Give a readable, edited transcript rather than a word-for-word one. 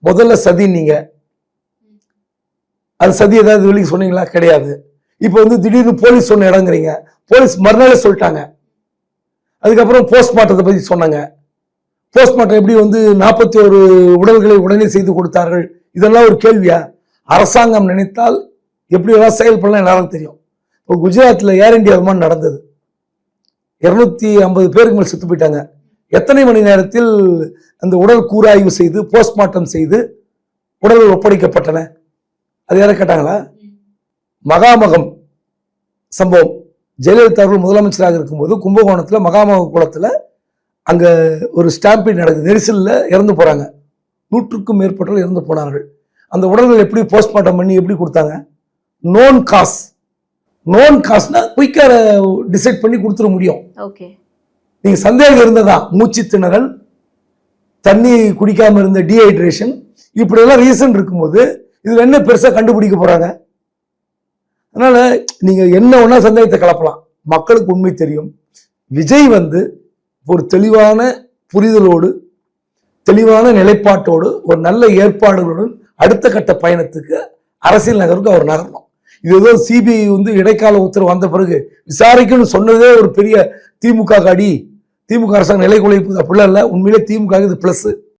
முதல்ல சதி நீங்க அது சதி ஏதாவது வெளியே சொன்னீங்களா? கிடையாது. இப்போ வந்து திடீர்னு போலீஸ் சொன்ன இடங்கிறீங்க, போலீஸ் மறுநாளே சொல்லிட்டாங்க. அதுக்கப்புறம் போஸ்ட்மார்ட்டத்தை பத்தி சொன்னாங்க. போஸ்ட்மார்ட்டம் எப்படி வந்து 41 உடல்களை உடனே செய்து கொடுத்தார்கள்? இதெல்லாம் ஒரு கேள்வியா? அரசாங்கம் நினைத்தால் எப்படி எல்லாம் செயல்படலாம் எல்லாரும் தெரியும். இப்போ குஜராத்தில் ஏர் இந்தியா விமானம் நடந்தது, 250 பேருக்கு மேல் செத்து போயிட்டாங்க. எத்தனை மணி நேரத்தில் அந்த உடல் கூராய்வு செய்து போஸ்ட்மார்ட்டம் செய்து உடல்கள் ஒப்படைக்கப்பட்டன? அது யாரை கேட்டாங்களா? மகாமகம் சம்பவம், ஜெயலலிதா அவர்கள் முதலமைச்சராக இருக்கும்போது கும்பகோணத்தில் மகாமக குளத்தில் அங்க ஒரு ஸ்டாம்பிங் நடக்குது, நெரிசலில் இறந்து போறாங்க, 100க்கும் மேற்பட்டவர்கள் இறந்து போனார்கள். அந்த உடல்கள் எப்படி போஸ்ட்மார்ட்டம் பண்ணி எப்படி கொடுத்தாங்க? Known cos. நோன் காஸ்னா குயிக்கா டிசைட் பண்ணி கொடுத்துட முடியும். நீங்க சந்தேகம் இருந்ததா, மூச்சு திணறல், தண்ணி குடிக்காம இருந்த டீஹைட்ரேஷன், இப்படி எல்லாம் ரீசன் இருக்கும்போது இதுல என்ன பெருசா கண்டுபிடிக்க போறாங்க? அதனால நீங்க என்ன ஒன்னா சந்தேகத்தை கலப்பலாம். மக்களுக்கு உண்மை தெரியும். விஜய் வந்து ஒரு தெளிவான புரிதலோடு, தெளிவான நிலைப்பாட்டோடு, ஒரு நல்ல ஏற்பாடுகளுடன் அடுத்த கட்ட பயணத்துக்கு அரசியல் நகருக்கு அவர் நகரணும். இது ஏதோ சிபிஐ வந்து இடைக்கால உத்தரவு வந்த பிறகு விசாரிக்கணும்னு சொன்னதே ஒரு பெரிய திமுக அடி, திமுக அரசாங்கம் நிலை குலைப்பு அப்படிலாம் இல்லை. உண்மையிலே திமுக இது பிளஸ்.